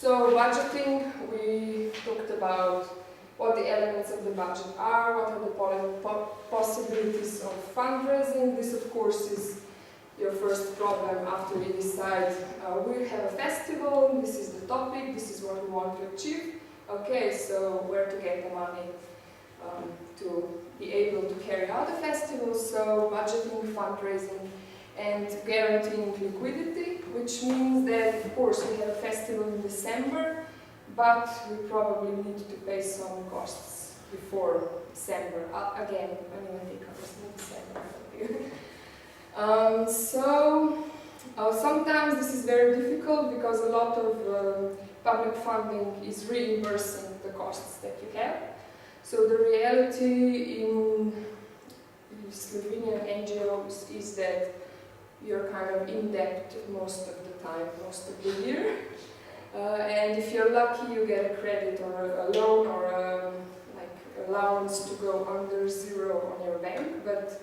So budgeting, we talked about what the elements of the budget are, what are the possibilities of fundraising. This of course is your first problem after you decide we have a festival, this is the topic, this is what we want to achieve. Okay, so where to get the money to be able to carry out the festival, so budgeting, fundraising, and guaranteeing liquidity, which means that, of course, we have a festival in December, but we probably need to pay some costs before December. Again, Animatica was in December. Sometimes this is very difficult because a lot of public funding is reimbursing the costs that you have. So the reality in Slovenian NGOs is that you're kind of in debt most of the time, most of the year. And if you're lucky, you get a credit or a loan or like allowance to go under zero on your bank, but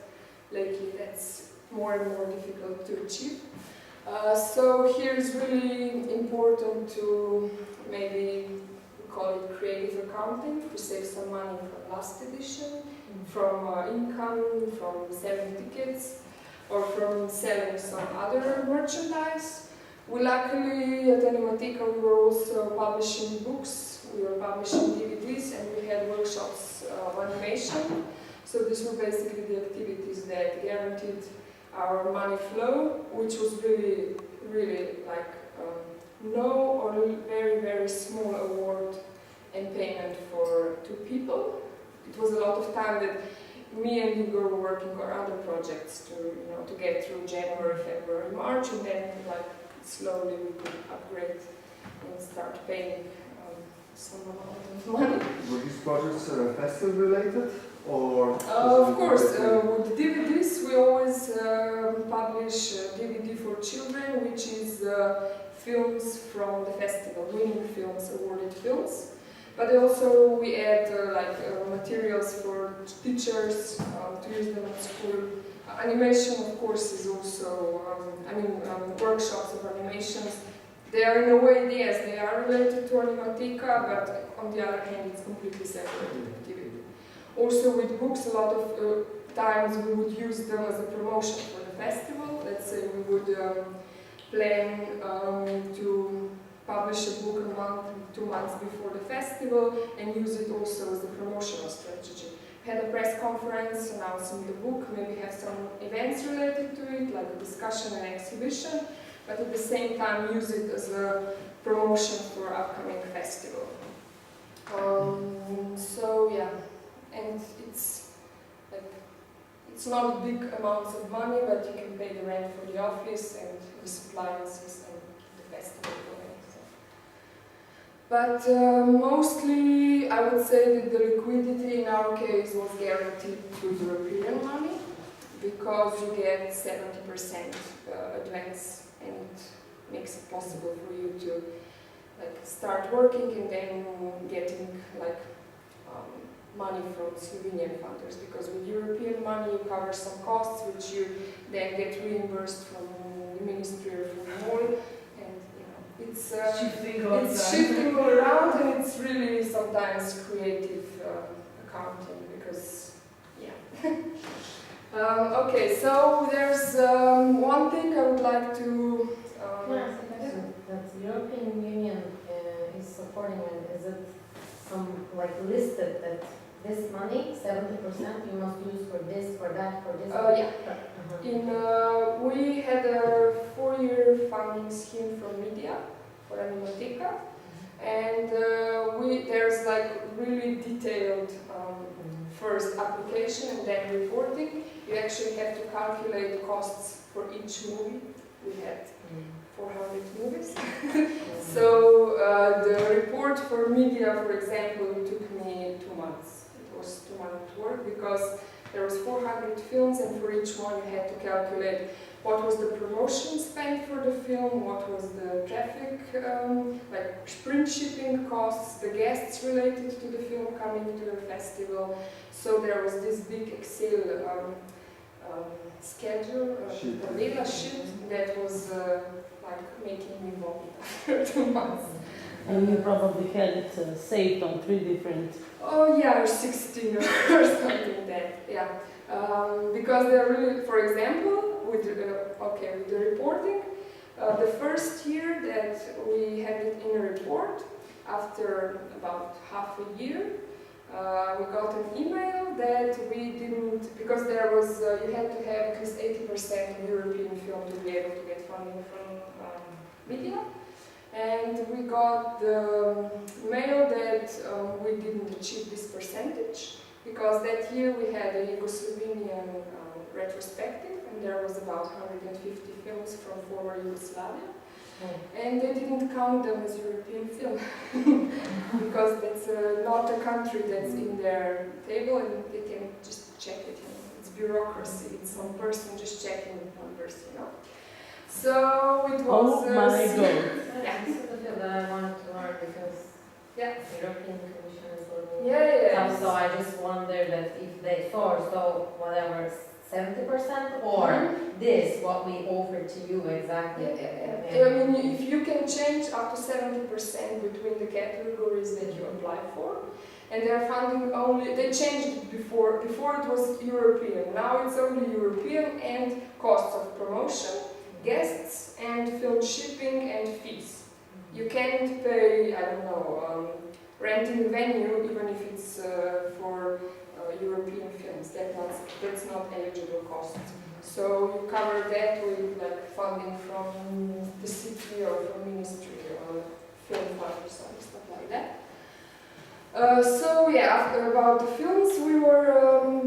lately that's more and more difficult to achieve. So here is really important to maybe call it creative accounting, to save some money from last edition, from income, from selling tickets, or from selling some other merchandise. We luckily at Animatica we were also publishing books, we were publishing DVDs, and we had workshops of animation. So these were basically the activities that guaranteed our money flow, which was really, really like no or very, very small award and payment for 2 people. It was a lot of time that me and Igor were working on other projects to get through January, February, March, and then like slowly we could upgrade and start paying some amount of money. Were these projects festival related? Or of course, with DVDs we always publish DVD for children, which is films from the festival, winning films, awarded films. But also we add materials for teachers to use them at school. Animation, of course, is also, workshops of animations. They are in a way, yes, they are related to Animatica, but on the other hand, it's completely separate activity. Also with books, a lot of times we would use them as a promotion for the festival. Let's say we would plan to publish a book a month, 2 months before the festival and use it also as a promotional strategy. Had a press conference announcing the book, maybe have some events related to it, like a discussion and exhibition, but at the same time use it as a promotion for upcoming festival. So yeah, and it's not big amounts of money, but you can pay the rent for the office and the appliances and the festival going. So. But mostly I would say that the liquidity in our case was guaranteed through European money, because you get 70% advance, and it makes it possible for you to start working and then getting money from Slovenian funders, because with European money you cover some costs which you then get reimbursed from the ministry or from the mall, and it's shifting all around, and it's really sometimes creative accounting, because okay, so there's one thing I would like to that the European Union is supporting, and is it listed that this money, 70%, you must use for this, for that, for this? Yeah. We had a 4-year funding scheme from media for Animatica, and there's really detailed first application and then reporting. You actually have to calculate costs for each movie. We had 400 movies. So the report for media, for example, took me 2 months. It was 2 months work, because there was 400 films, and for each one you had to calculate what was the promotion spent for the film, what was the traffic, print shipping costs, the guests related to the film coming to the festival. So there was this big Excel schedule, a sheet that was making me vomit after 2 months. And you probably had it saved on 3 different. Oh yeah, or 16 or something like that. Yeah, because they're really, for example, with with the reporting, the first year that we had it in a report, after about half a year, we got an email that we didn't, because there was you had to have at least 80% European film to be able to get funding from media. And we got the mail that we didn't achieve this percentage, because that year we had a Yugoslavian retrospective, and there was about 150 films from former Yugoslavia, and they didn't count them as European film, because that's not a country that's in their table, and they can just check it. You know. It's bureaucracy. It's some person just checking the numbers, you know. So it was. Oh my God! Yeah. This is the field that I wanted to learn because Yeah. the European Commission is looking. Yeah. So I just wonder that if they source, so whatever, 70% or this, what we offer to you exactly. I mean, if you can change up to 70% between the categories that you apply for, and they're funding only, they changed it before it was European, now it's only European and costs of promotion, guests, and film shipping and fees. You can't pay, I don't know, renting a venue even if it's for European films. That's not eligible cost. So you cover that with like funding from the city or from ministry or film fund or stuff like that. So yeah, about the films, we were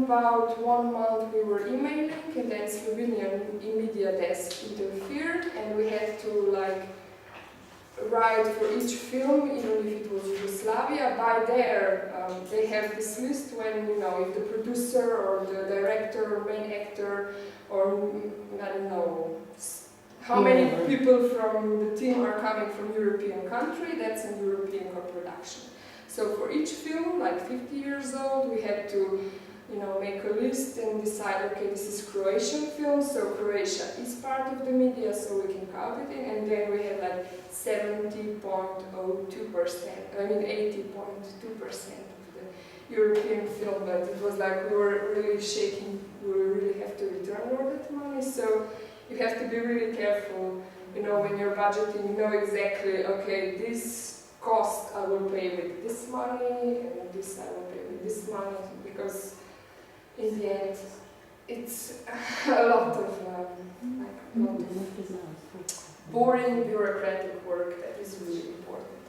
about 1 month we were emailing, and then Slovenian media desk interfered, and we had to like write for each film, even if it was Yugoslavia. By there, they have this list when, you know, if the producer or the director or main actor or I don't know how many people from the team are coming from European country, that's a European co-production. So for each film, like 50 years old, we had to, you know, make a list and decide, okay, this is Croatian film, so Croatia is part of the media, so we can count it in, and then we had like 70.02%, I mean 80.2% of the European film, but it was like we were really shaking, we really have to return all that money, so you have to be really careful, you know, when you're budgeting, you know exactly, okay, this cost I will pay with this money, and this I will pay with this money, because in the end, it's a lot of boring bureaucratic work that is really important.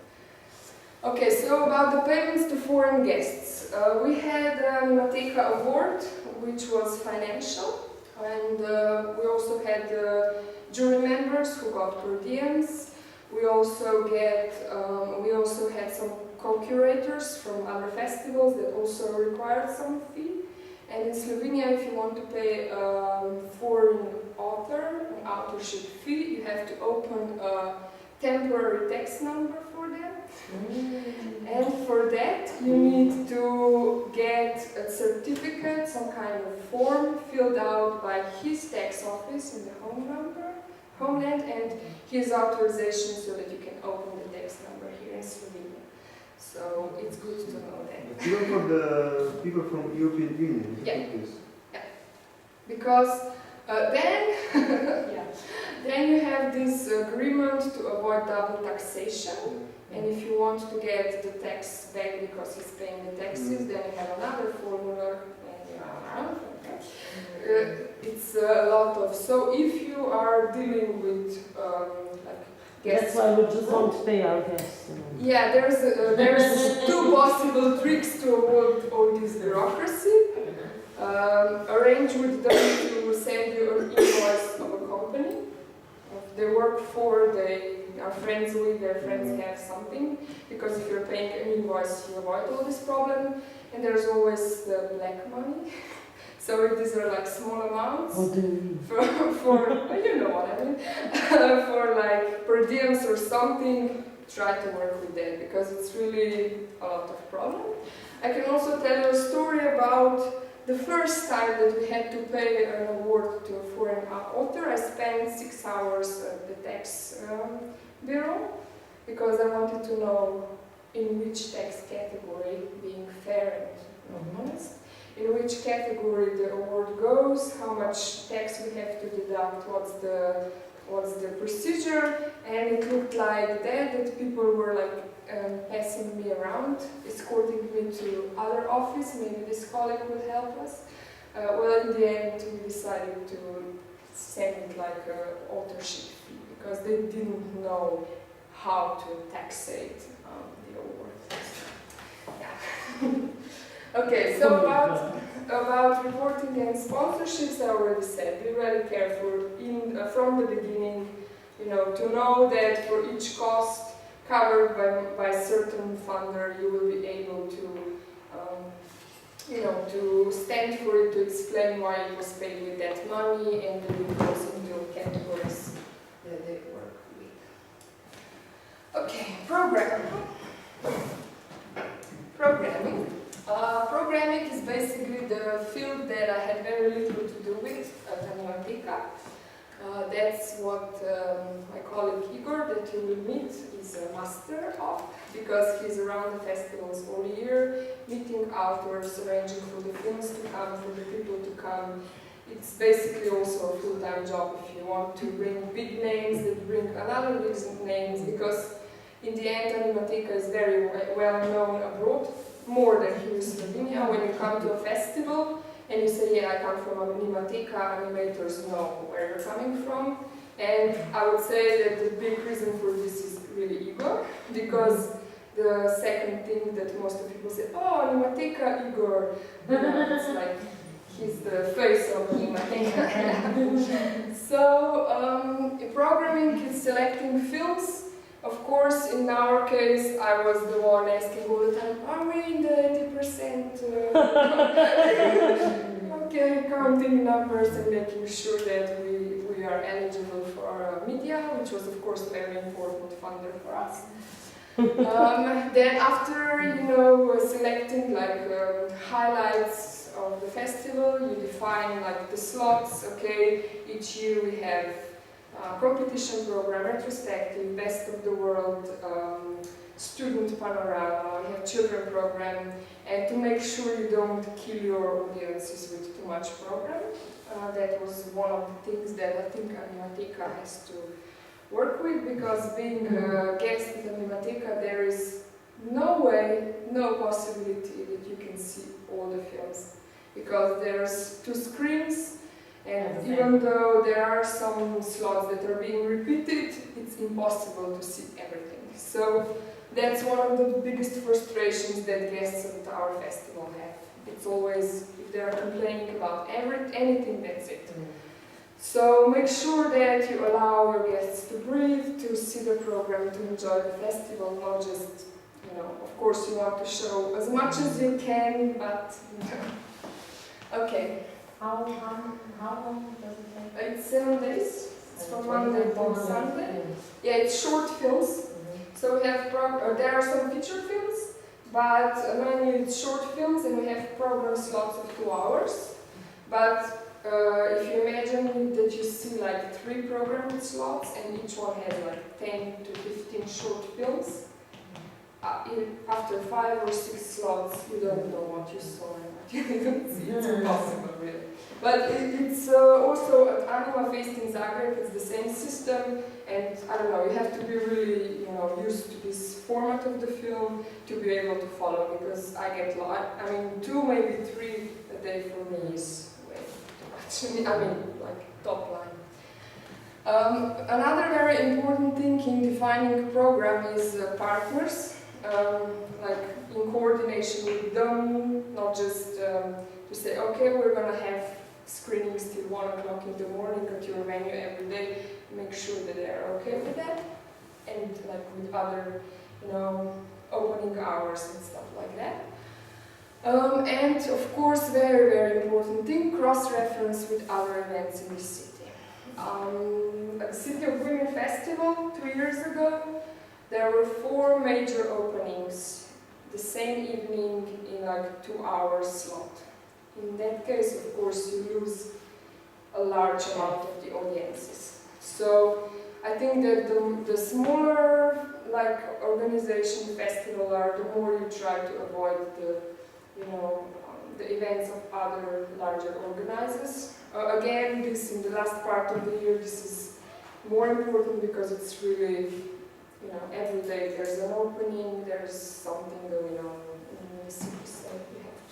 Okay, so about the payments to foreign guests. We had Mateka Award, which was financial, and we also had jury members who got per diems. We also had some co-curators from other festivals that also required some fee. And in Slovenia, if you want to pay a foreign author an authorship fee, you have to open a temporary tax number for them. And for that, you need to get a certificate, some kind of form filled out by his tax office in the homeland, and his authorization so that you can open the tax number here in Slovenia. So it's good to know that. Even for the people from European Union? Yeah. Because then you have this agreement to avoid double taxation, and if you want to get the tax back because he's paying the taxes, then you have another formula. It's a lot of, so if you are dealing with like guests, that's why we just don't pay our guests. yeah, there's two possible tricks to avoid all this bureaucracy. Arrange with them to send you an invoice of a company they work for, they are friends with, their friends have something, because if you're paying an invoice you avoid all this problem, and there's always the black money. So if these are like small amounts, What do you mean? for well, you know what I mean, for like per diems or something, try to work with that, because it's really a lot of problem. I can also tell you a story about the first time that we had to pay an award to a foreign author. I spent 6 hours at the tax bureau, because I wanted to know in which tax category, being fair and honest, in which category the award goes, how much tax we have to deduct, what's the procedure, and it looked like that people were like passing me around, escorting me to other office, maybe this colleague would help us. Well, in the end, we decided to send it like an authorship fee, because they didn't know how to taxate the award. Yeah. Okay, so about reporting and sponsorships, I already said, be really careful from the beginning, you know, to know that for each cost covered by a certain funder, you will be able to, you know, to stand for it, to explain why it was paid with that money, and to it goes into categories that they work with. Okay, programming. Programming is basically the field that I had very little to do with at Animatica. That's what my colleague Igor, that you will meet, is a master of, because he's around the festivals all year, meeting authors, arranging for the films to come, for the people to come. It's basically also a full-time job if you want to bring big names, that bring another big names, because in the end Animatica is very well known abroad, more than here in Slovenia. When you come to a festival and you say, yeah, I come from Animatica, animators know where you're coming from. And I would say that the big reason for this is really Igor, because the second thing that most of people say, oh, Animatica, Igor, it's like he's the face of Animatica. So programming is selecting films. Of course, in our case, I was the one asking all the time, are we in the 80%? Okay, counting numbers and making sure that we are eligible for media, which was, of course, a very important funder for us. Then after, you know, selecting like highlights of the festival, you define like the slots. Okay, each year we have competition program, retrospective, best of the world, student panorama, we have children program, and to make sure you don't kill your audiences with too much program. That was one of the things that I think Animatica has to work with, because being a guest at Animatica, there is no way, no possibility that you can see all the films, because there's 2 screens. And even though there are some slots that are being repeated, it's impossible to see everything. So that's one of the biggest frustrations that guests at our festival have. It's always, if they are complaining about anything, that's it. So make sure that you allow your guests to breathe, to see the program, to enjoy the festival, not just, you know, of course you want to show as much as you can, but, you know. Okay. How long does it take? It's 7 days. It's from Monday to Sunday. Yeah, it's short films. So we have there are some feature films, but mainly it's short films, and we have program slots of 2 hours. But if you imagine that you see like 3 program slots, and each one has like 10 to 15 short films, after 5 or 6 slots, you don't know what you saw and what you didn't see. It's impossible, really. But it's also at Anima Fest in Zagreb, it's the same system, and I don't know, you have to be really, you know, used to this format of the film to be able to follow, because I get lost. I mean, 2, maybe 3 a day for me is way too much. I mean, like top line. Another very important thing in defining a program is partners, like in coordination with them, not just to say, okay, we're gonna have screenings till 1 o'clock in the morning at your venue every day. Make sure that they are okay with that, and like with other, you know, opening hours and stuff like that. And of course, very, very important thing, cross-reference with other events in the city. At the City of Women Festival 2 years ago, there were 4 major openings the same evening in like 2-hour slot. In that case, of course, you lose a large amount of the audiences. So I think that the smaller like organization festival are, the more you try to avoid the, the events of other larger organizers. Again, this in the last part of the year, this is more important because it's really, every day there's an opening, there's something going on in the city, so you have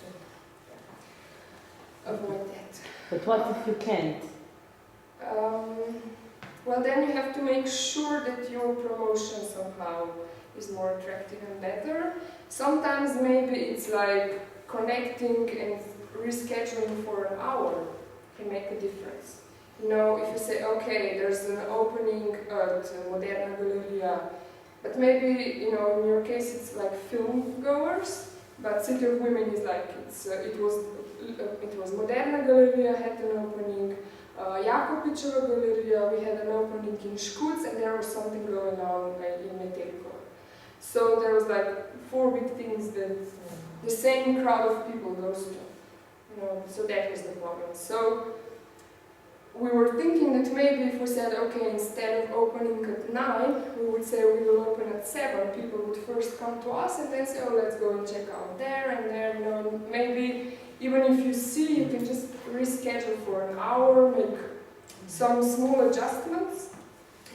to avoid that. But what if you can't? Well, then you have to make sure that your promotion somehow is more attractive and better. Sometimes maybe it's like connecting and rescheduling for an hour can make a difference. If you say, okay, there's an opening at Moderna Galeria, but maybe, in your case it's like film goers, but City of Women is like, it was Moderna Galeria had an opening, Jakopičeva Galeria, we had an opening in Škuc, and there was something going on in Metelko. So there was like 4 big things that the same crowd of people goes to. So that was the problem. So we were thinking that maybe if we said, okay, instead of opening at 9, we would say we will open at 7. People would first come to us and then say, oh, let's go and check out there and there. Maybe even if you see, you can just reschedule for an hour, make some small adjustments,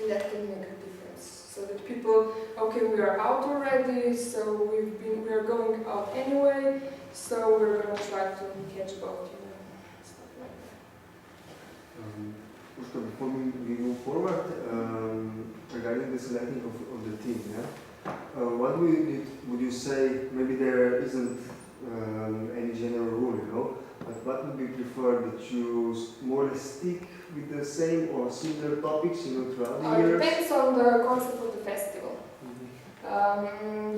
and that can make a difference. So that people, okay, we are out already, so we are going out anyway, so we're going to try to catch both, stuff like that. Pushka, before we move forward, regarding the selecting of the team, what would you say, maybe there isn't any general rule, but what would be preferred, that you more or less stick with the same or similar topics, throughout the years? It depends on the concept of the festival.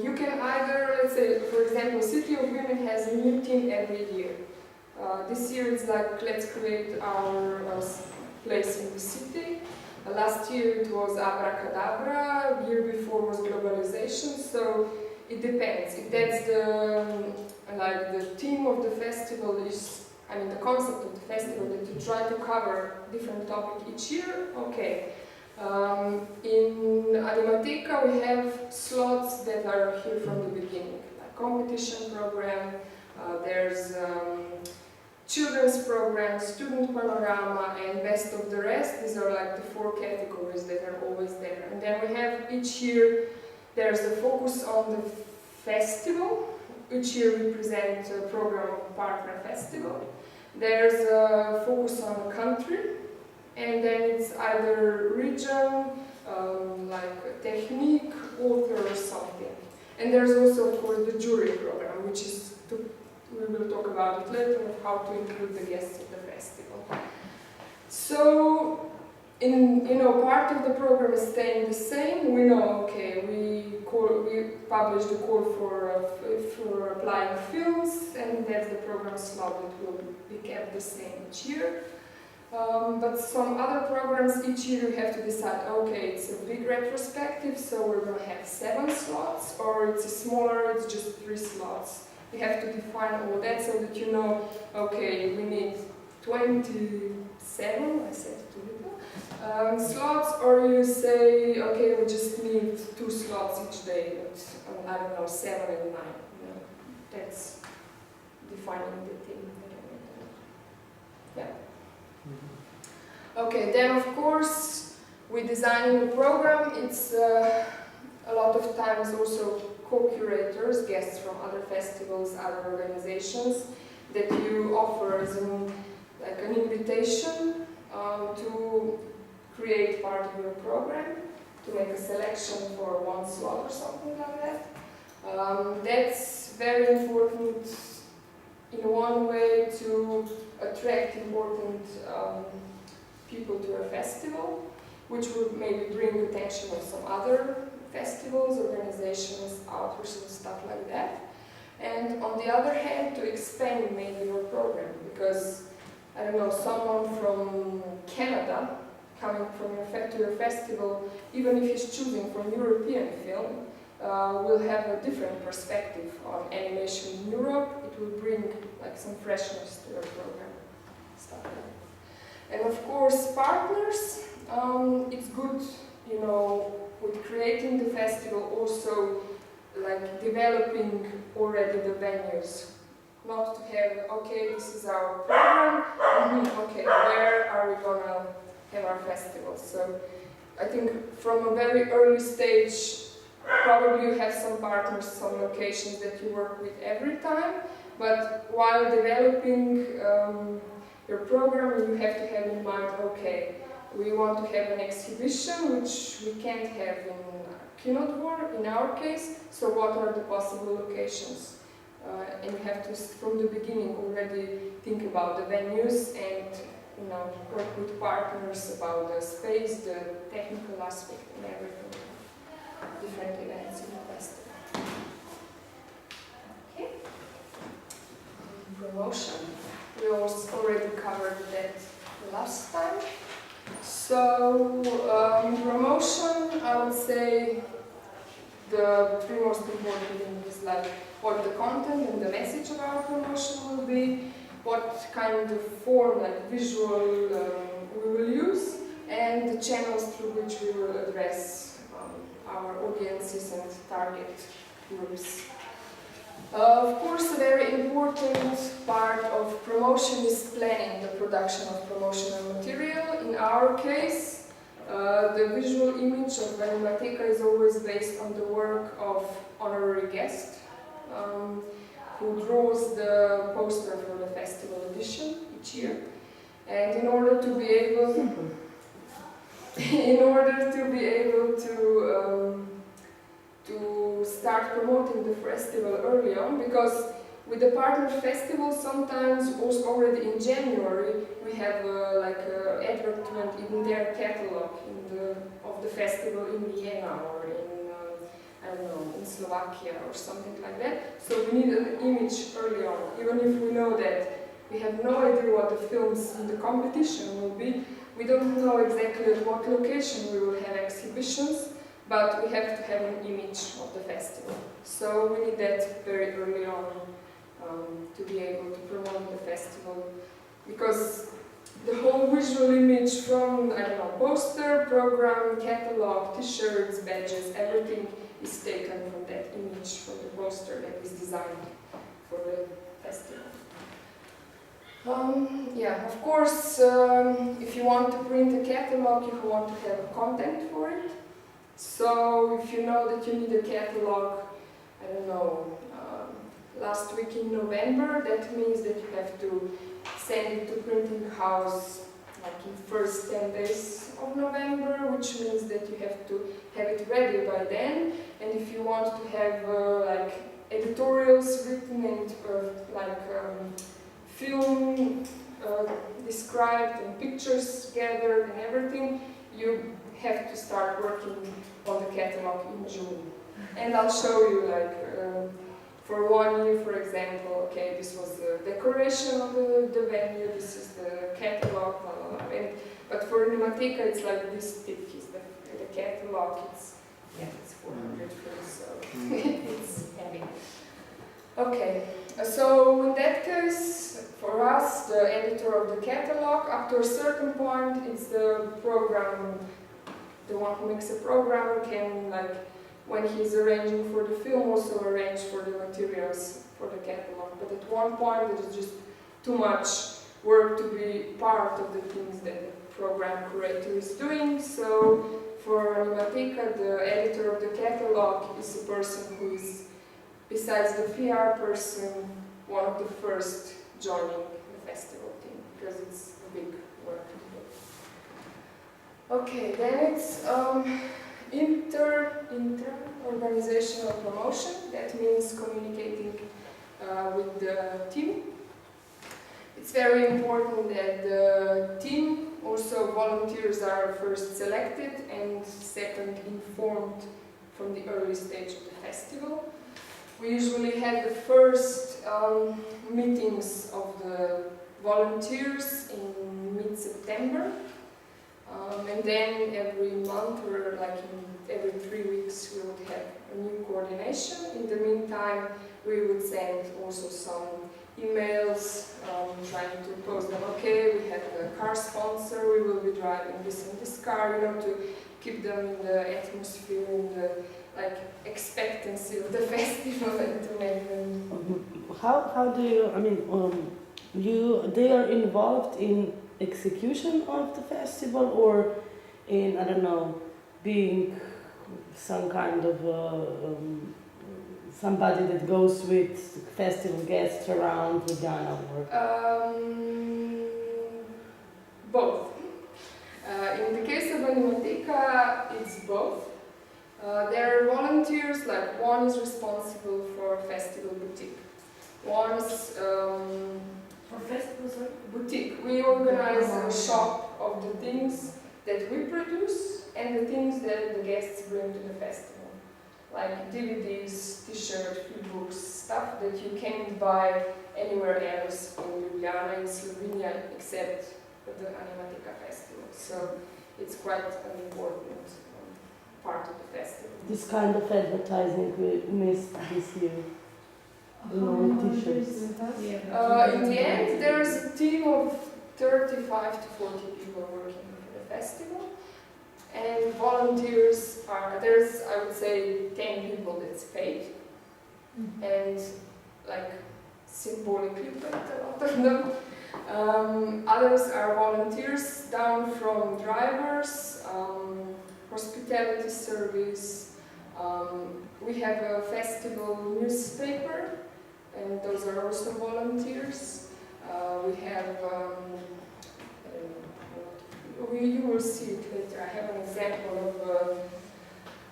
You can either, let's say, for example, City of Women has a new team every year. This year it's like, let's create our place in the city. Last year it was Abracadabra, year before was globalization, so it depends. If that's the theme of the festival is, the concept of the festival, that you try to cover different topic each year, okay. In Animateca we have slots that are here from the beginning, like competition program, there's children's program, student panorama, and best of the rest. These are like the 4 categories that are always there. And then we have each year, there's the focus on the festival. Each year we present a program of partner festival. There's a focus on a country, and then it's either region, like technique, author or something. And there's also, of course, the jury program, which is, we will talk about it later, of how to include the guests of the festival. So, part of the program is staying the same. We know, okay, we publish the call for applying films, and that's the program slot that will be kept the same each year. But some other programs, each year you have to decide, okay, it's a big retrospective, so we're going to have 7 slots, or it's a smaller, it's just 3 slots. You have to define all that so that you know, okay, we need 27, I said too little, slots, or you say, okay, we just need 2 slots each day, but I don't know, 7 and 9. That's defining the thing. Yeah. Okay, then of course, with designing the program, it's a lot of times also co-curators, guests from other festivals, other organizations, that you offer as an invitation to create part of your program, to make a selection for 1 slot or something like that. That's very important in one way to attract important people to a festival, which would maybe bring attention of some other festivals, organizations, outreach and stuff like that. And on the other hand, to expand maybe your program, because, I don't know, someone from Canada coming to your festival, even if he's choosing from European film, will have a different perspective on animation in Europe. It will bring like some freshness to your program, stuff like that. And of course, partners, it's good you know, with creating the festival also like developing already the venues. Not to have, okay, this is our program, okay, where are we gonna have our festival? So I think from a very early stage, probably you have some partners, some locations that you work with every time, but while developing your program, you have to have in mind, okay, we want to have an exhibition, which we can't have in Kinodvor, in our case, so what are the possible locations? And you have to, from the beginning, already think about the venues and, you know, work with partners about the space, the technical aspect and everything. Different events in the festival. Okay. Promotion. We also already covered that last time. So, promotion, I would say the three most important things like what the content and the message of our promotion will be, what kind of form, like visual, we will use, and the channels through which we will address our audiences and target groups. Of course, a very important part of promotion is planning the production of promotional material. In our case, the visual image of Animateka is always based on the work of honorary guest, who draws the poster for the festival edition each year. And in order to be able to start promoting the festival early on, because with the partner festival sometimes also already in January we have like an advertisement in their catalog of the festival in Vienna or in I don't know, in Slovakia or something like that. So we need an image early on, even if we know that we have no idea what the films in the competition will be. We don't know exactly at what location we will have exhibitions, but we have to have an image of the festival. So we need that very early on to be able to promote the festival, because the whole visual image from, I don't know, poster, program, catalog, t-shirts, badges, everything is taken from that image, from the poster that is designed for the festival. Yeah, of course, if you want to print a catalog, you want to have content for it. So if you know that you need a catalog, I don't know, last week in November, that means that you have to send it to printing house like in first 10 days of November, which means that you have to have it ready by then. And if you want to have like editorials written and film described and pictures gathered and everything, you have to start working on the catalog in June. And I'll show you like for 1 year, for example, okay, this was the decoration of the venue, this is the catalog, blah, blah, blah. But for Animateka, it's like this thick is the catalog. It's 400 films, so it's heavy. Okay, so in that case, for us, the editor of the catalog, up to a certain point, it's the program, the one who makes a program can, like, when he's arranging for the film, also arrange for the materials for the catalog. But at one point, it is just too much work to be part of the things that the program curator is doing. So for Animateka, the editor of the catalog is a person who is, besides the PR person, one of the first joining the festival team, because it's a big work to do. Okay, then it's inter-organizational promotion. That means communicating with the team. It's very important that the team, also volunteers, are first selected and second informed from the early stage of the festival. We usually have the first meetings of the volunteers in mid-September. And then every month, or like every 3 weeks, we would have a new coordination. In the meantime, we would send also some emails trying to post them. Okay, we have the car sponsor, we will be driving this and this car, you know, to keep them in the atmosphere, in the like expectancy of the festival, and to make them. How do you, I mean, they are involved in execution of the festival or in, I don't know, being some kind of somebody that goes with festival guests around with Ghana or? Both. In the case of Animatica, it's both. There are volunteers, like one is responsible for festival boutique. One is For festivals, sorry? boutique. We organize a shop of the things that we produce and the things that the guests bring to the festival. Like DVDs, t-shirts, e-books, stuff that you can't buy anywhere else in Ljubljana, in Slovenia, except at the Animatica festival. So it's quite an important part of the festival. This kind of advertising we missed this year. You know, with t-shirts. In the end, there's a team of 35 to 40 people working for the festival, and volunteers there's, I would say, 10 people that's paid, and like symbolically paid, a lot of them. Others are volunteers, down from drivers, hospitality service. We have a festival newspaper, and those are also volunteers. We have, you will see it later. I have an example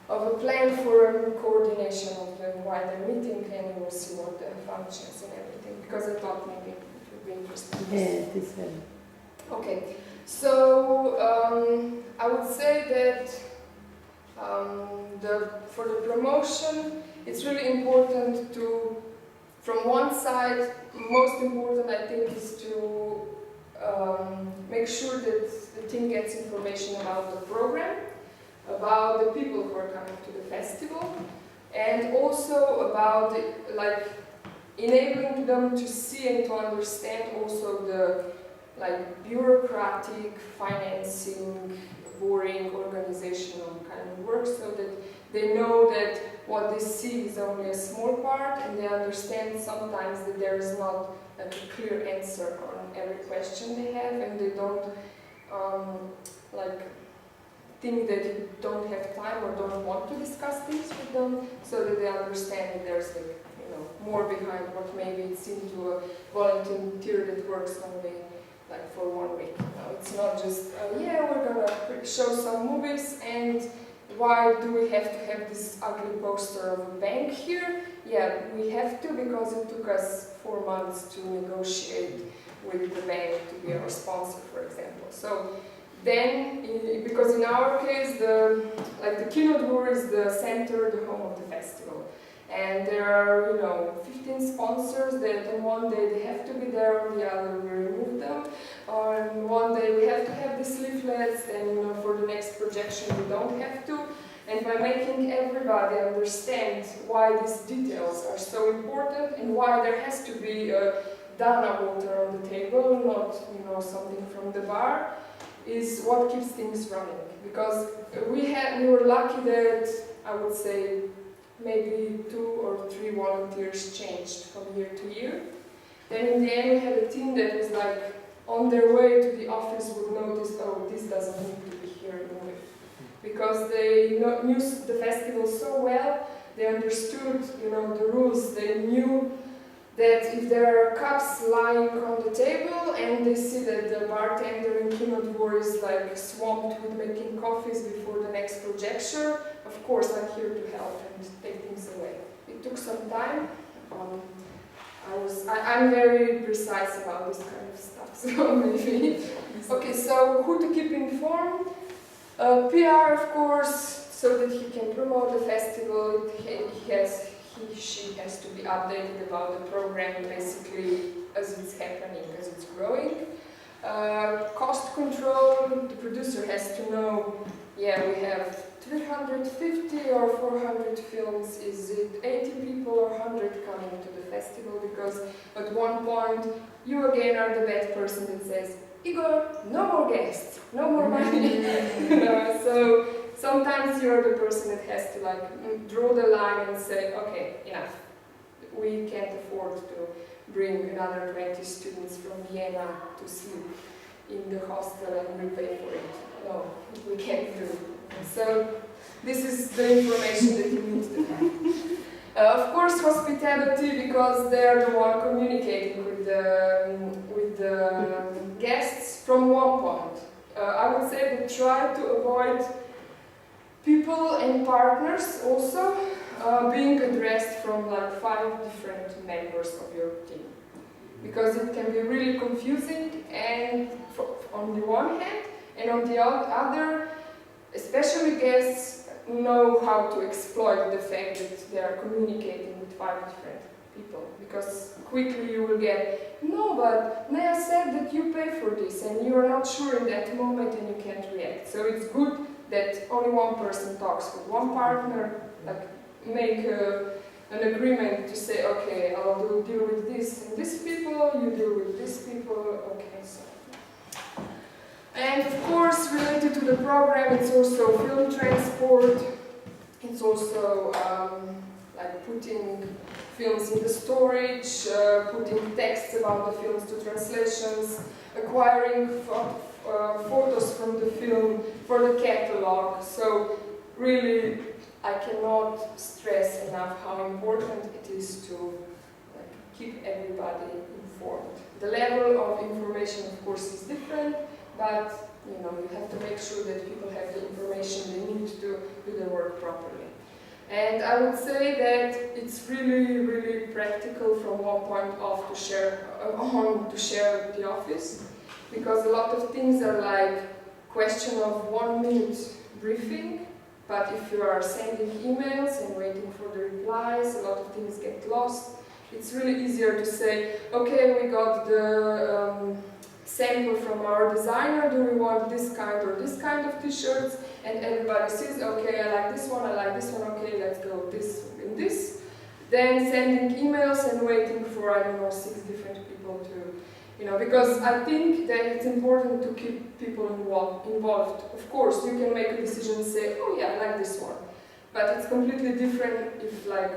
of a plan for coordination of the wider meeting, and you will see what the functions and everything, because I thought maybe it would be interesting. Yeah, it is very. Okay, so I would say that for the promotion, it's really important to, from one side, most important I think is to make sure that the team gets information about the program, about the people who are coming to the festival, and also about enabling them to see and to understand also the bureaucratic, financing, boring, organizational kind of work, so that they know that what they see is only a small part, and they understand sometimes that there is not a clear answer on every question they have, and they don't think that you don't have time or don't want to discuss things with them, so that they understand that there's more behind what maybe it seems to a volunteer that works only for 1 week. It's not just we're gonna show some movies, and why do we have to have this ugly poster of a bank here? Yeah, we have to, because it took us 4 months to negotiate with the bank to be our sponsor, for example. So then, because in our case, the Kinodvor is the center, the home of the festival. And there are, 15 sponsors that on one day they have to be there, on the other we remove them. On one day we have to have these leaflets, and for the next projection we don't have to. And by making everybody understand why these details are so important and why there has to be a Dana water on the table, not something from the bar, is what keeps things running. Because we were lucky that, I would say, maybe 2 or 3 volunteers changed from year to year. Then in the end we had a team that was on their way to the office would notice, oh, this doesn't need to be here anymore. Because they knew the festival so well, they understood the rules, they knew that if there are cups lying on the table and they see that the bartender in Kinodvor is swamped with making coffees before the next projection, of course I'm here to help and take things away. It took some time. I'm very precise about this kind of stuff, so maybe. Okay, so who to keep informed? PR, of course, so that he can promote the festival. She has to be updated about the program basically as it's happening, as it's growing. Cost control, the producer has to know, we have 350 or 400 films, is it 80 people or 100 coming to the festival? Because at one point, you again are the bad person that says, Igor, no more guests, no more money. So sometimes you're the person that has to like draw the line and say, okay, enough. We can't afford to bring another 20 students from Vienna to sleep in the hostel and we pay for it. No, we can't do it. So this is the information that you need to have. Of course, hospitality, because they are the one communicating with the guests from one point. I would say that try to avoid people and partners also being addressed from like 5 different members of your team. Because it can be really confusing and on the one hand, and on the other, especially guests know how to exploit the fact that they are communicating with 5 different people. Because quickly you will get, no, but Nea said that you pay for this and you are not sure in that moment and you can't react. So it's good that only one person talks with one partner, like make an agreement to say, okay, I'll deal with this and these people, you deal with these people, okay, so. And of course, related to the program, it's also film transport, it's also like putting films in the storage, putting texts about the films to translations, acquiring photos from the film for the catalog. So really, I cannot stress enough how important it is to like, keep everybody informed. The level of information, of course, is different, but you know, you have to make sure that people have the information they need to do their work properly. And I would say that it's really, really practical from one point off to share with the office, because a lot of things are like question of 1 minute briefing, but if you are sending emails and waiting for the replies, a lot of things get lost. It's really easier to say, okay, we got the sample from our designer, do we want this kind or this kind of t-shirts? And everybody says, okay, I like this one, okay, let's go this and this. Then sending emails and waiting for, I don't know, 6 different people to, you know, because I think that it's important to keep people involved. Of course, you can make a decision and say, oh yeah, I like this one. But it's completely different if like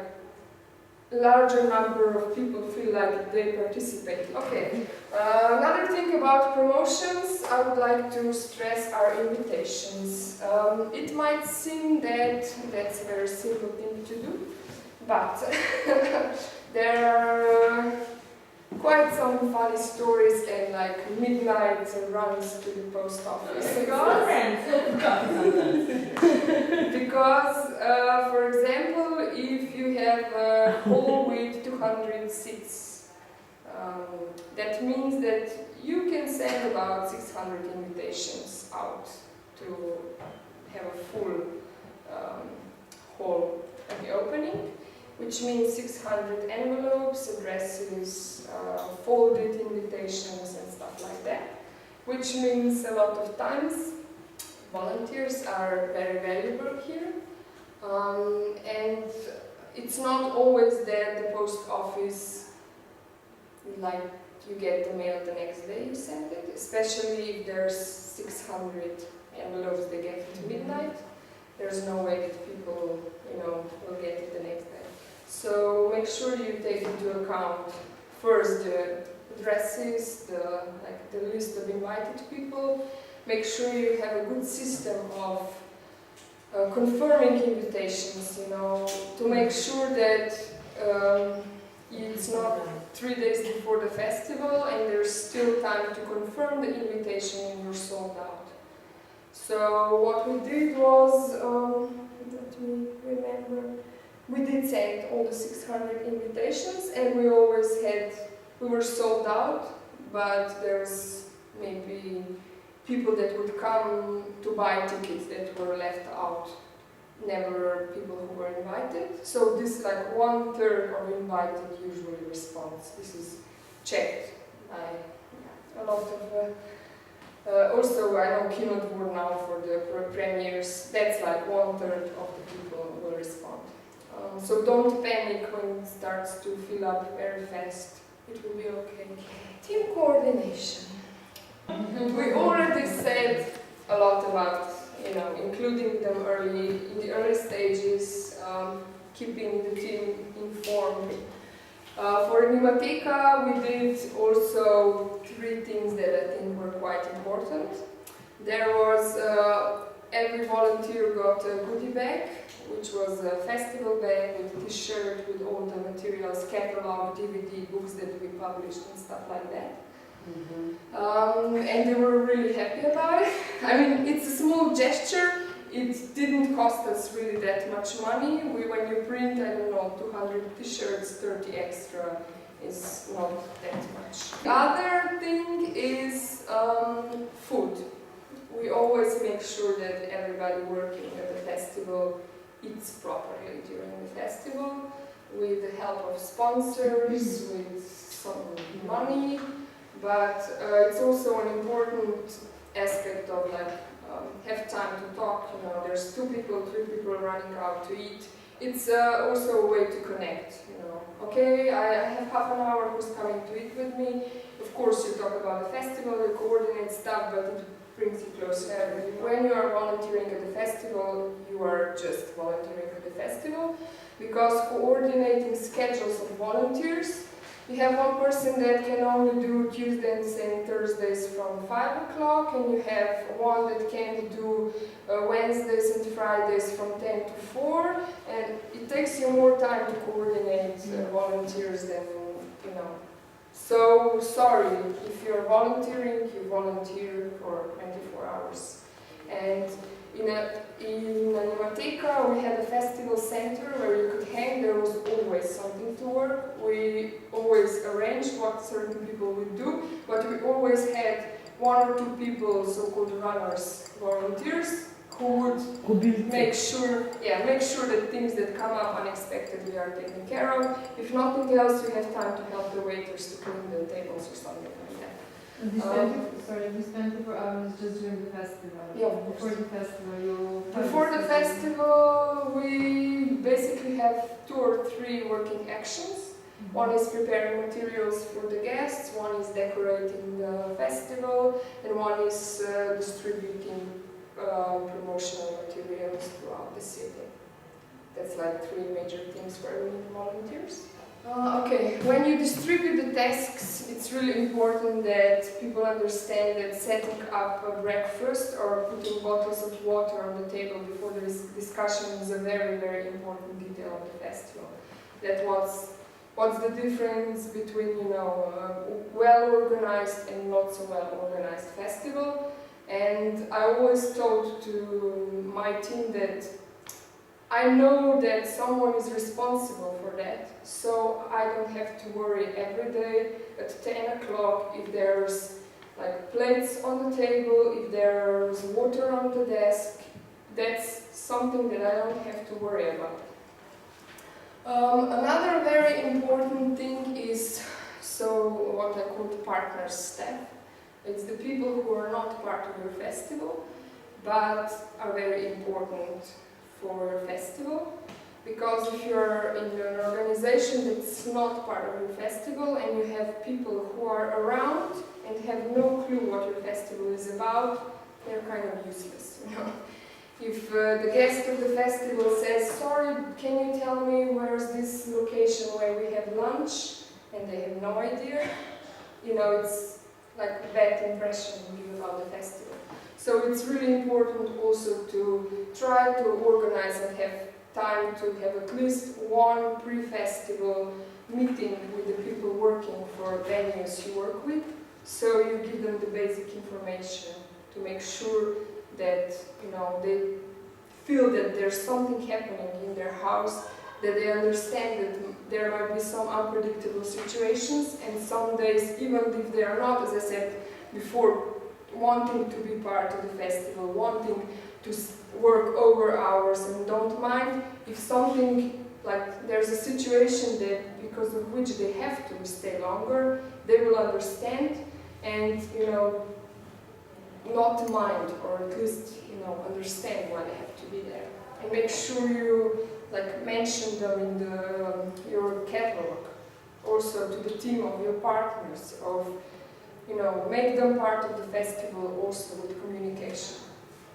larger number of people feel like they participate. Okay. Another thing about promotions, I would like to stress our invitations. It might seem that that's a very simple thing to do, but there are quite some funny stories and like midnight runs to the post office. Because, for example, if you have a hall with 200 seats, that means that you can send about 600 invitations out to have a full hall at the opening, which means 600 envelopes, addresses, folded invitations and stuff like that, which means a lot of times volunteers are very valuable here, and it's not always that the post office, like you get the mail the next day you send it, especially if there's 600 envelopes they get at midnight. There's no way that people, you know, will get it the next day. So make sure you take into account first the addresses, the list of invited people. Make sure you have a good system of confirming invitations, you know, to make sure that it's not 3 days before the festival and there's still time to confirm the invitation and you're sold out. So what we did was, let me remember, we did send all the 600 invitations and we always had, we were sold out, but there's maybe people that would come to buy tickets that were left out, never people who were invited. So this like 1/3 of invited usually responds. This is checked by a lot of, also I know Kinodvor now for the premieres, that's like 1/3 of the people will respond. So don't panic when it starts to fill up very fast. It will be okay. Team coordination. We already said a lot about including them in the early stages, keeping the team informed. For Animateca, we did also 3 things that I think were quite important. There was every volunteer got a goodie bag, which was a festival bag with a t-shirt with all the materials, catalog, DVD, books that we published and stuff like that. And they were really happy about it. I mean, it's a small gesture. It didn't cost us really that much money. When you print, I don't know, 200 t-shirts, 30 extra is not that much. The other thing is food. We always make sure that everybody working at the festival eats properly during the festival, with the help of sponsors, with some money, but it's also an important aspect of have time to talk. There's 2 people, 3 people running out to eat. It's also a way to connect. Okay, I have half an hour who's coming to eat with me. Of course, you talk about the festival, you coordinate stuff, but it brings you closer. When you are volunteering at the festival, you are just volunteering at the festival, because coordinating schedules of volunteers, you have one person that can only do Tuesdays and Thursdays from 5 o'clock, and you have one that can do Wednesdays and Fridays from 10 to 4, and it takes you more time to coordinate volunteers than, So, sorry, if you're volunteering, you volunteer for 24 hours. And in Animateca, we had a festival center where you could hang. There was always something to work. We always arranged what certain people would do, but we always had 1 or 2 people, so-called runners, volunteers, who would make sure that things that come up unexpectedly are taken care of. If nothing else, you have time to help the waiters to clean the tables or something like that. We spent 24 hours just during the festival. Yeah, Before the festival, Before the festival, we basically have 2 or 3 working actions. One is preparing materials for the guests, one is decorating the festival, and one is distributing promotional materials throughout the city. That's 3 major things where we need volunteers. Okay, when you distribute the tasks, it's really important that people understand that setting up a breakfast or putting bottles of water on the table before the discussion is a very, very important detail of the festival. That what's the difference between, well-organized and not so well-organized festival. And I always told to my team that I know that someone is responsible for that, so I don't have to worry every day at 10 o'clock if there's plates on the table, if there's water on the desk. That's something that I don't have to worry about. Another very important thing is what I call the partner staff. It's the people who are not part of your festival, but are very important for your festival. Because if you're in an organization that's not part of your festival and you have people who are around and have no clue what your festival is about, they're kind of useless. If the guest of the festival says, sorry, can you tell me where's this location where we have lunch? And they have no idea. It's like a bad impression you give about the festival. So it's really important also to try to organize and have time to have at least one pre-festival meeting with the people working for venues you work with. So you give them the basic information to make sure that they feel that there's something happening in their house, that they understand that there might be some unpredictable situations, and some days, even if they are not, as I said before, wanting to be part of the festival, wanting to work over hours and don't mind if something there's a situation that because of which they have to stay longer, they will understand and not mind, or at least understand why they have to be there, and make sure you mention them in your catalog, also to the team of your partners, make them part of the festival also with communication.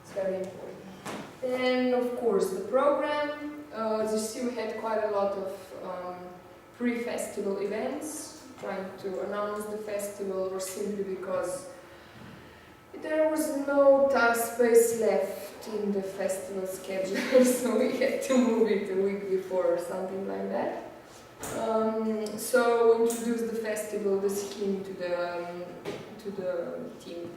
It's very important. Then, of course, the program. As you see, we had quite a lot of pre-festival events, trying to announce the festival, or simply because there was no space left in the festival schedule, so we had to move it a week before or something like that. So we introduced the festival, the scheme to the team,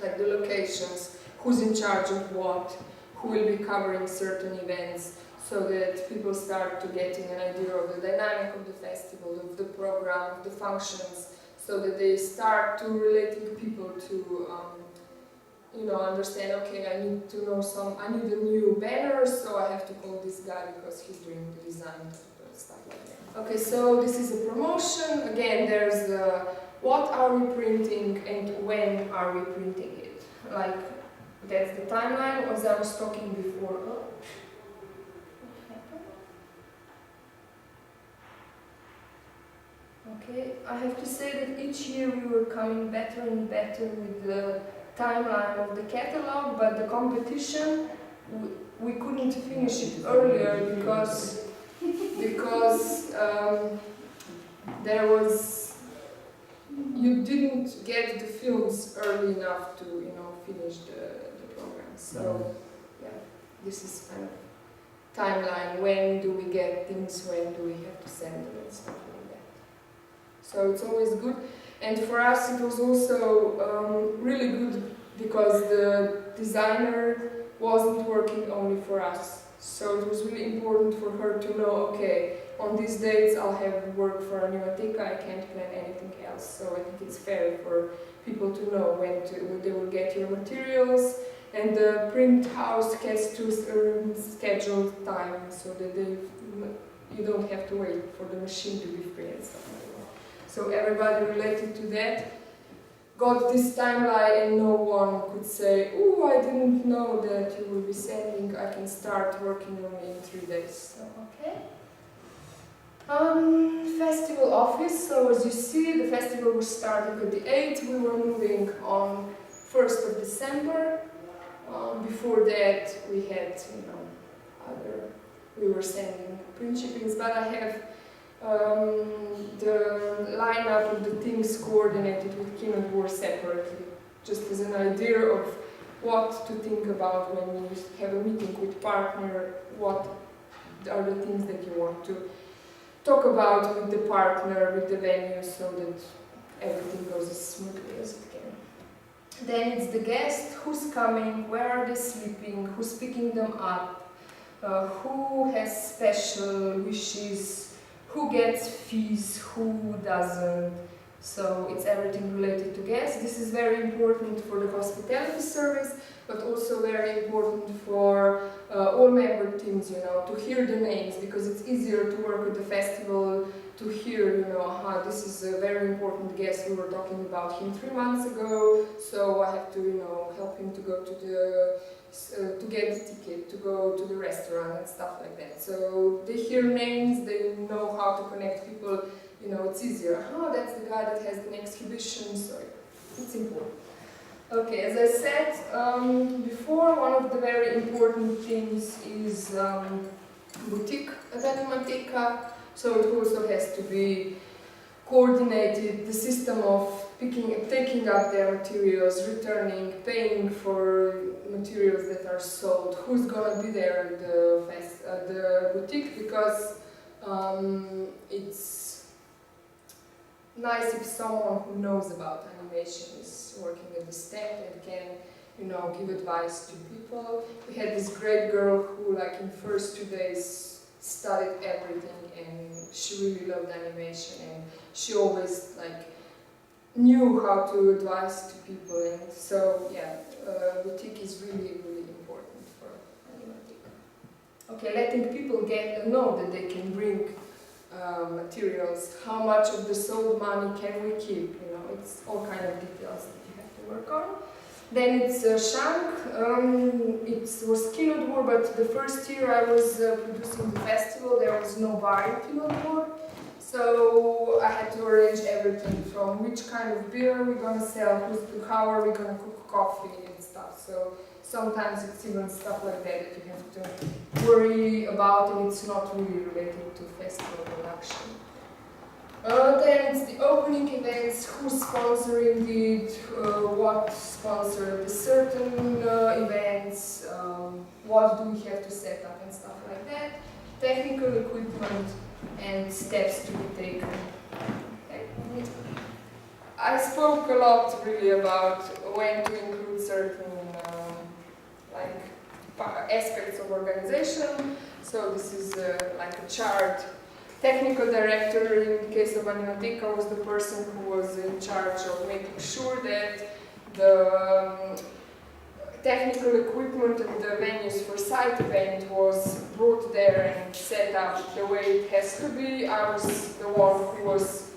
like the locations, who's in charge of what, who will be covering certain events, so that people start to getting an idea of the dynamic of the festival, of the program, of the functions, so that they start to relating people to, understand, okay, I need to know I need a new banner, so I have to call this guy because he's doing the design, stuff like that. Okay, so this is a promotion. Again, there's the what are we printing and when are we printing it. Like, that's the timeline, as I was talking before. Oh. Okay, I have to say that each year we were coming better and better with the timeline of the catalog, but the competition, we couldn't finish it earlier because you didn't get the films early enough to finish the program. So yeah, this is kind of timeline. When do we get things? When do we have to send them and stuff like that? So it's always good. And for us it was also really good because the designer wasn't working only for us. So it was really important for her to know, okay, on these dates I'll have work for Animatica, I can't plan anything else. So I think it's fair for people to know when they will get your materials, and the print house gets to a scheduled time so that you don't have to wait for the machine to be free and stuff like that. So everybody related to that got this timeline, and no one could say, oh, I didn't know that you will be sending, I can start working on it in 3 days. So, okay. Festival office, so as you see, the festival was starting at the 8th, we were moving on 1st of December. Before that we had, we were sending print shippings, but I have the lineup of the things coordinated with Kinodvor separately, just as an idea of what to think about when you have a meeting with partner, what are the things that you want to talk about with the partner, with the venue, so that everything goes as smoothly as it can. Then it's the guest, who's coming, where are they sleeping, who's picking them up, who has special wishes, who gets fees, who doesn't. So it's everything related to guests. This is very important for the hospitality service, but also very important for all member teams, to hear the names, because it's easier to work at the festival, to hear, this is a very important guest, we were talking about him 3 months ago, so I have to, help him to go to to get the ticket, to go to the restaurant and stuff like that. So they hear names, they know how to connect people, it's easier. Oh, that's the guy that has an exhibition, so it's important. Okay, as I said before, one of the very important things is boutique at Animatica, so it also has to be coordinated, the system of taking up their materials, returning, paying for materials that are sold, who's gonna be there at the boutique, because it's nice if someone who knows about animation is working at the stand and can, give advice to people. We had this great girl who, like, in first 2 days studied everything, and she really loved animation, and she always, knew how to advise to people, and so, yeah, boutique is really, really important for Animatica. Okay, letting people know that they can bring materials, how much of the sold money can we keep, it's all kind of details that you have to work on. Then it's Shank, it was Kinodvor, but the first year I was producing the festival, there was no bar in Kinodvor, so I had to arrange everything from which kind of beer we're gonna sell, how are we gonna cook coffee and stuff. So sometimes it's even stuff like that that you have to worry about, and it's not really related to festival production. Then it's the opening events, who's sponsoring it, what sponsored the certain events, what do we have to set up and stuff like that, technical equipment and steps to be taken. I spoke a lot really about when to include certain aspects of organization. So this is like a chart. Technical director in the case of Animateca was the person who was in charge of making sure that the technical equipment and the venues for site event was brought there and set up the way it has to be. I was the one who was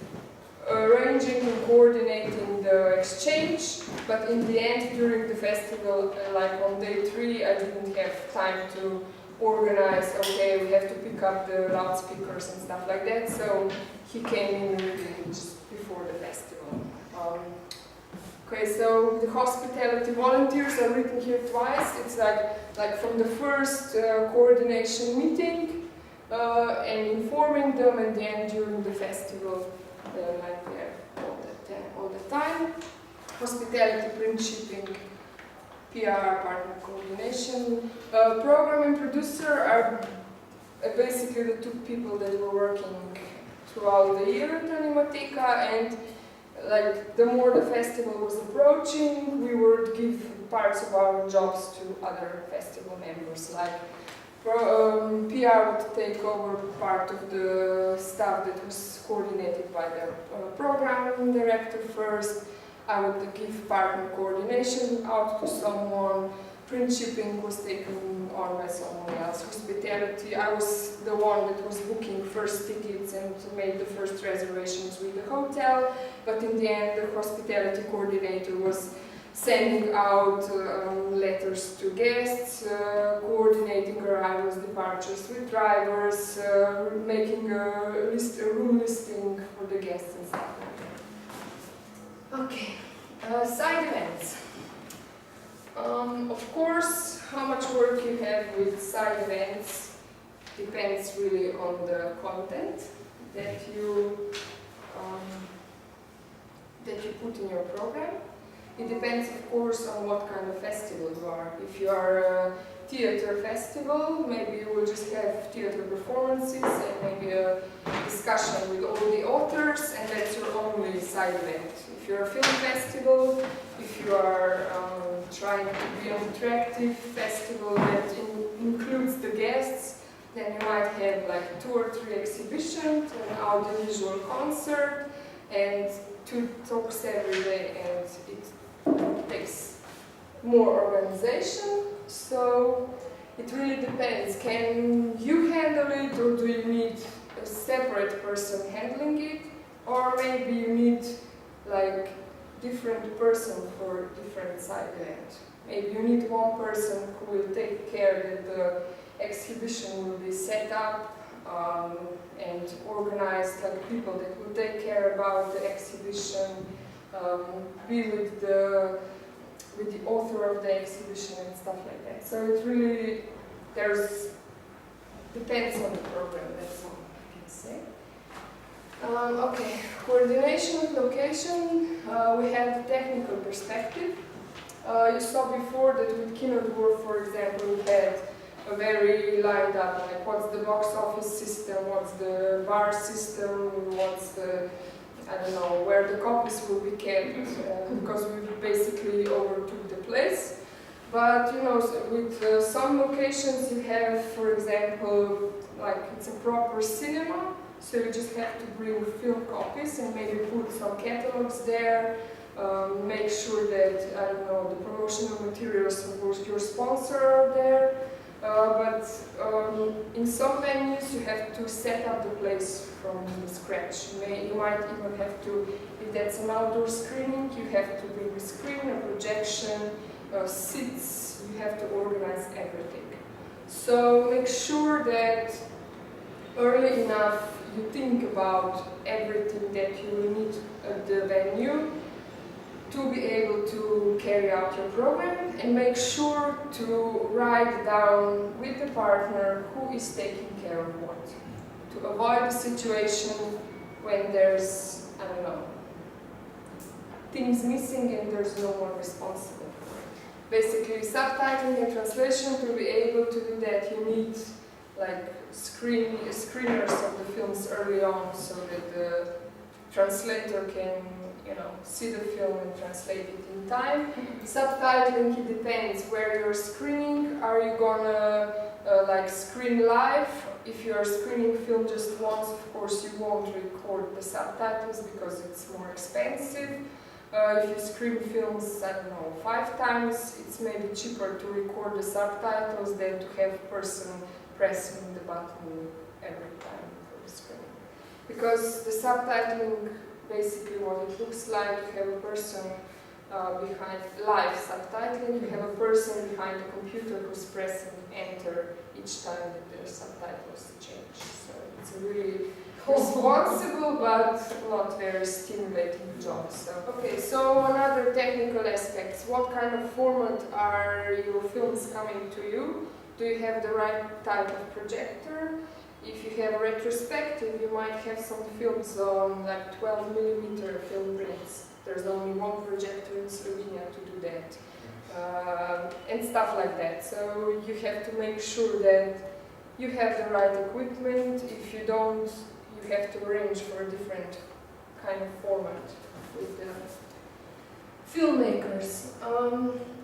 arranging and coordinating the exchange, but in the end, during the festival, like on day 3, I didn't have time to organize, okay, we have to pick up the loudspeakers and stuff like that, so he came in really just before the festival. Okay, so the hospitality volunteers are written here twice. It's like from the first coordination meeting and informing them, and then during the festival, like there all the time. Hospitality, print shipping, PR, partner coordination. Program and producer are basically the 2 people that were working throughout the year at Animateca, and like the more the festival was approaching, we would give parts of our jobs to other festival members. Like PR would take over part of the stuff that was coordinated by the program director first. I would give partner coordination out to someone. Print shipping was taken on by someone else. Hospitality, I was the one that was booking first tickets and made the first reservations with the hotel. But in the end, the hospitality coordinator was sending out letters to guests, coordinating arrivals, departures with drivers, making a room listing for the guests and stuff like that. Okay, side events. Of course, how much work you have with side events depends really on the content that you put in your program. It depends, of course, on what kind of festival you are. If you are a theater festival, maybe you will just have theater performances and maybe a discussion with all the authors, and that's your only side event. If you're a film festival, if you are trying to be an interactive festival that includes the guests, then you might have like 2 or 3 exhibitions, an audiovisual concert, and 2 talks every day, and it takes more organization. So it really depends. Can you handle it, or do you need a separate person handling it? Or maybe you need like different person for different side event. Maybe you need one person who will take care that the exhibition will be set up and organized, like people that will take care about the exhibition, be with the author of the exhibition and stuff like that. So it really depends on the program, that's all I can say. Okay, coordination with location, we have the technical perspective. You saw before that with Kinodworf, for example, we had a very lined up, like what's the box office system, what's the bar system, what's the, I don't know, where the copies will be kept, because we basically overtook the place. But you know, with some locations you have, for example, like it's a proper cinema, so you just have to bring film copies and maybe put some catalogs there, make sure that, I don't know, the promotional materials of your sponsor are there. But in some venues you have to set up the place from scratch. You might even have to, if that's an outdoor screening, you have to bring a screen, a projection, seats, you have to organize everything. So make sure that early enough you think about everything that you will need at the venue. to be able to carry out your program, and make sure to write down with the partner who is taking care of what, to avoid the situation when there's, I don't know, things missing and there's no one responsible. Basically, subtitling and translation, to be able to do that, you need like screeners of the films early on, so that the translator can, you know, see the film and translate it in time. Subtitling, it depends where you're screening. Are you gonna like screen live? If you are screening film just once, of course you won't record the subtitles because it's more expensive. If you screen films, I don't know, 5 times, it's maybe cheaper to record the subtitles than to have a person pressing the button every time for the screen. Because the subtitling, basically what it looks like, you have a person behind live subtitling, you have a person behind the computer who's pressing enter each time that the subtitles change. So it's a really responsible but not very stimulating job. So, okay, so another technical aspects. What kind of format are your films coming to you? Do you have the right type of projector? If you have a retrospective, you might have some films on like 12mm film prints. There's only one projector in Slovenia to do that. And stuff like that. So you have to make sure that you have the right equipment. If you don't, you have to arrange for a different kind of format with the filmmakers.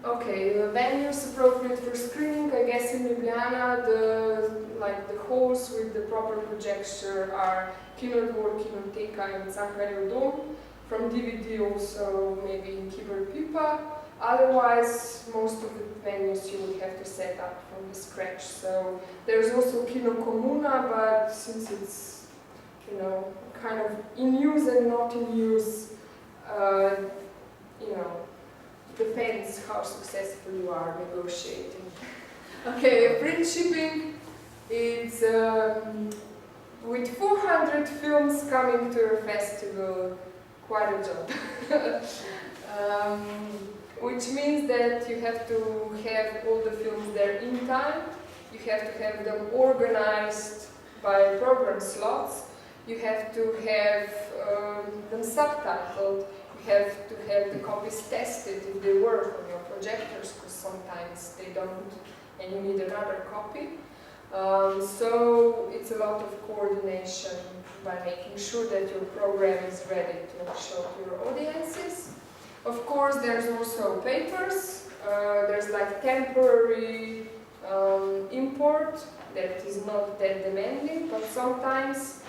Okay, the venues appropriate for screening. I guess in Ljubljana, the halls with the proper projector are Kinodvor, Kinoteka, and Cankarjev dom. From DVD also maybe in Kibor Pipa. Otherwise, most of the venues you would have to set up from the scratch. So there's also Kino Komuna, but since it's, you know, kind of in use and not in use, you know, depends how successful you are negotiating. Okay, print shipping is with 400 films coming to your festival, quite a job. Which means that you have to have all the films there in time, you have to have them organized by program slots, you have to have them subtitled, you have to have the copies tested if they work on your projectors, because sometimes they don't and you need another copy. So it's a lot of coordination by making sure that your program is ready to show to your audiences. Of course, there's also papers. There's like temporary import that is not that demanding, but sometimes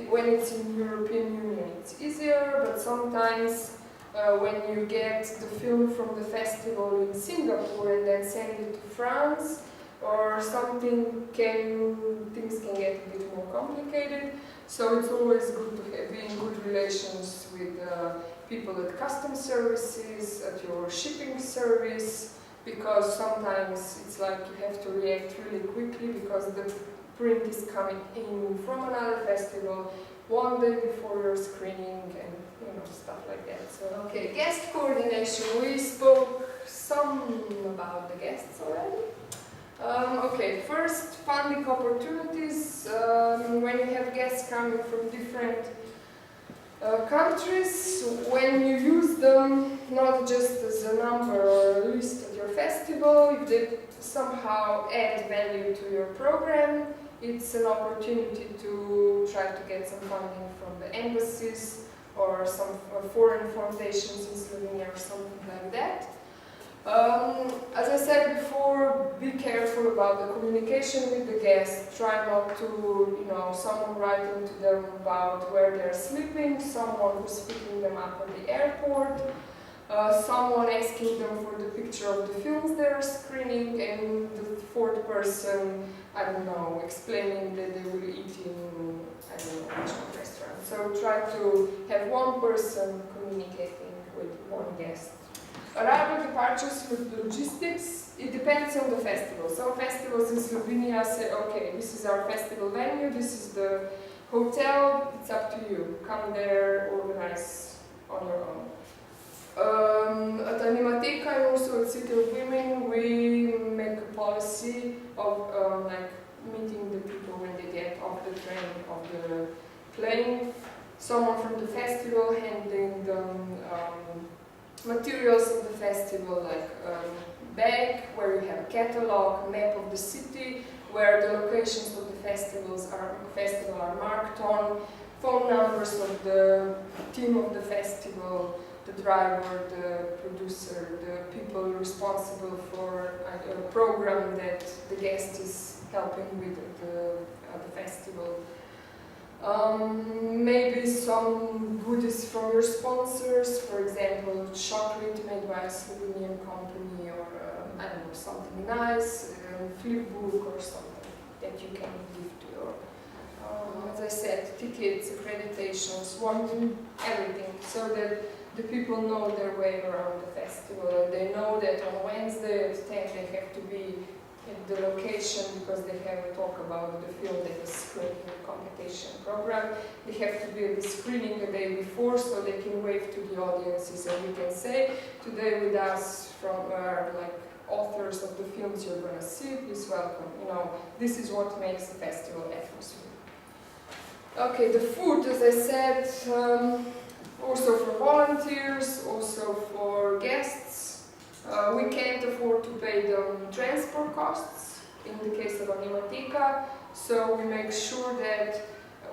when it's in European Union it's easier, but sometimes when you get the film from the festival in Singapore and then send it to France or something, things can get a bit more complicated. So it's always good to be in good relations with people at customs services, at your shipping service, because sometimes it's like you have to react really quickly because the print is coming in from another festival one day before your screening and, you know, stuff like that. So, okay, guest coordination. We spoke some about the guests already. Okay, first, funding opportunities. When you have guests coming from different countries, when you use them not just as a number or a list at your festival, if they somehow add value to your program, it's an opportunity to try to get some funding from the embassies or some foreign foundations in Slovenia or something like that. As I said before, be careful about the communication with the guests. Try not to, you know, someone writing to them about where they're sleeping, someone who's picking them up at the airport, someone asking them for the picture of the films they're screening, and the fourth person, I don't know, explaining that they will eat in, I don't know, which restaurant. So try to have one person communicating with one guest. Arrival departures with logistics, it depends on the festival. Some festivals in Slovenia say, okay, this is our festival venue, this is the hotel, it's up to you. Come there, organize on your own. At Animateca and also at City of Women, we make a policy of like meeting the people when they get off the train, of the plane. Someone from the festival handling the materials of the festival, like bag where you have a catalog, map of the city, where the locations of the festival are marked on, phone numbers of the team of the festival, the driver, the producer, the people responsible for a program that the guest is helping with at the festival. Maybe some goodies from your sponsors, for example, chocolate made by a Slovenian company, or I don't know, something nice, flip book or something that you can give to your, as I said, tickets, accreditations, everything, so that the people know their way around the festival, and they know that on Wednesday at 10 they have to be at the location because they have a talk about the film that is screened in the competition program. They have to be at the screening the day before so they can wave to the audiences, and we can say, today with us from like authors of the films you're going to see, please welcome. You know, this is what makes the festival atmosphere. Okay, the food, as I said, also for volunteers, also for guests. We can't afford to pay the transport costs in the case of Animateca, so we make sure that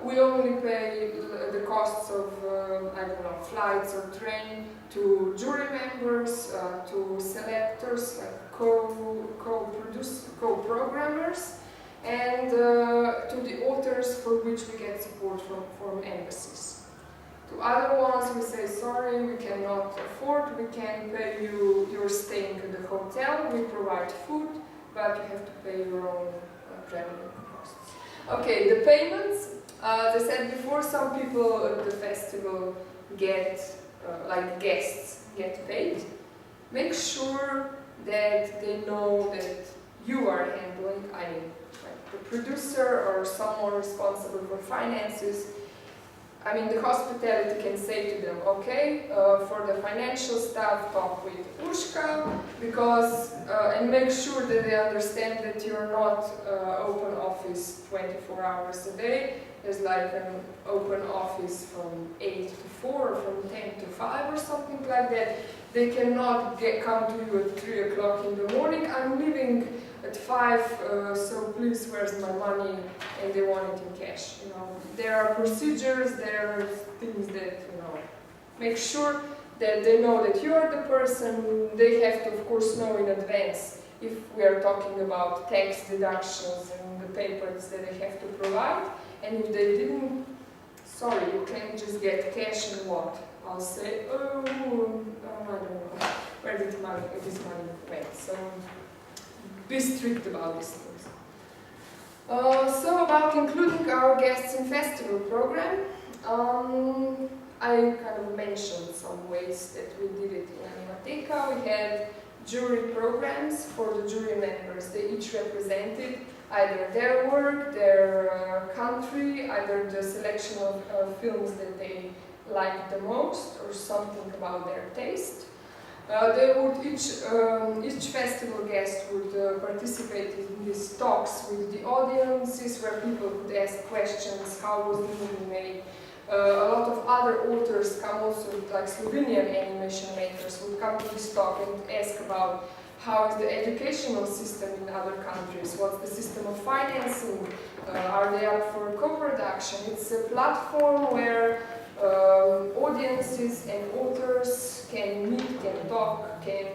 we only pay the costs of, I don't know, flights or train to jury members, to selectors, like co-programmers, and to the authors for which we get support from embassies. To other ones we say, sorry, we cannot afford, we can pay you your staying at the hotel, we provide food, but you have to pay your own traveling costs. Okay, the payments, as I said before, some people at the festival get, like guests, get paid. Make sure that they know that you are handling, I mean, like the producer or someone responsible for finances. I mean, the hospitality can say to them, okay, for the financial stuff, talk with Urška, because, and make sure that they understand that you're not open office 24 hours a day. There's like an open office from 8 to 4 or from 10 to 5 or something like that. They cannot come to you at 3 o'clock in the morning. I'm leaving at 5, so please, where's my money? And they want it in cash. You know, there are procedures, there are things that, you know, make sure that they know that you are the person. They have to, of course, know in advance if we are talking about tax deductions and the papers that they have to provide. And if they didn't, sorry, you can't just get cash and what? I'll say, oh, I don't know, where did this money went? So be strict about these things. So about including our guests in festival program, I kind of mentioned some ways that we did it in Animateca. We had jury programs for the jury members. They each represented either their work, their country, either the selection of films that they liked the most, or something about their taste. They would each festival guest would participate in these talks with the audiences, where people could ask questions, how was the movie made. A lot of other authors come also, like Slovenian animation makers, would come to this talk and ask about how is the educational system in other countries, what's the system of financing, are they up for co-production. It's a platform where audiences and authors can meet, can talk, can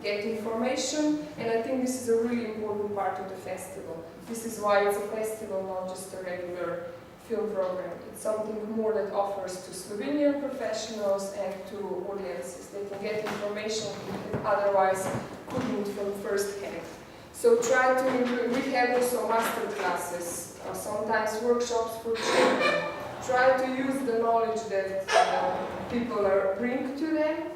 get information, and I think this is a really important part of the festival. This is why it's a festival, not just a regular film program. It's something more that offers to Slovenian professionals and to audiences. They can get information that otherwise couldn't from first hand. So try to, we have also master classes, sometimes workshops for children. Try to use the knowledge that people bring to them,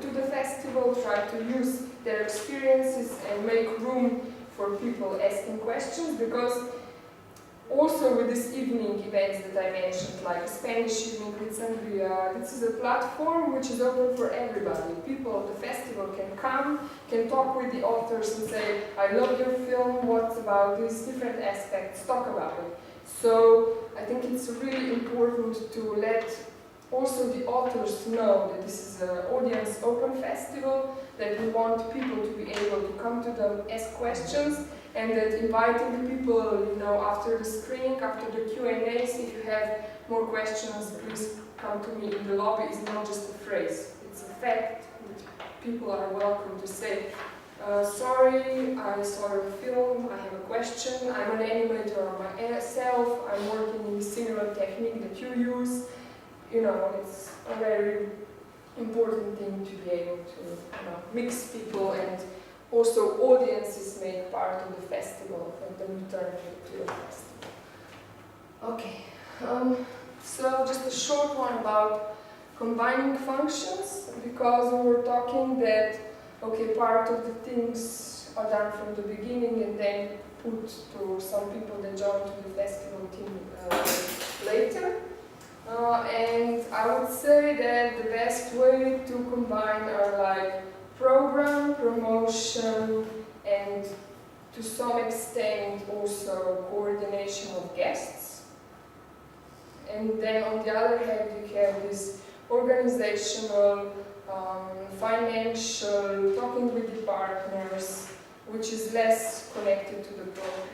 to the festival. Try to use their experiences and make room for people asking questions, because also with this evening events that I mentioned, like Spanish evening with Sangria, this is a platform which is open for everybody. People at the festival can come, can talk with the authors and say, I love your film, what about these different aspects, talk about it. So I think it's really important to let also the authors know that this is an audience open festival, that we want people to be able to come to them, ask questions, and that inviting people, you know, after the screening, after the Q&As, if you have more questions, please come to me in the lobby, is not just a phrase, it's a fact that people are welcome to say, sorry, I saw your film, I have a question, I'm an animator myself, I'm working in a similar technique that you use. You know, it's a very important thing to be able to mix people, and also audiences make part of the festival and the return to the festival. Okay, so just a short one about combining functions, because we were talking that, okay, part of the things are done from the beginning and then put to some people that join to the festival team later. And I would say that the best way to combine are like program, promotion, and to some extent also coordination of guests. And then on the other hand, you have this organizational, financial, talking with the partners, which is less connected to the program.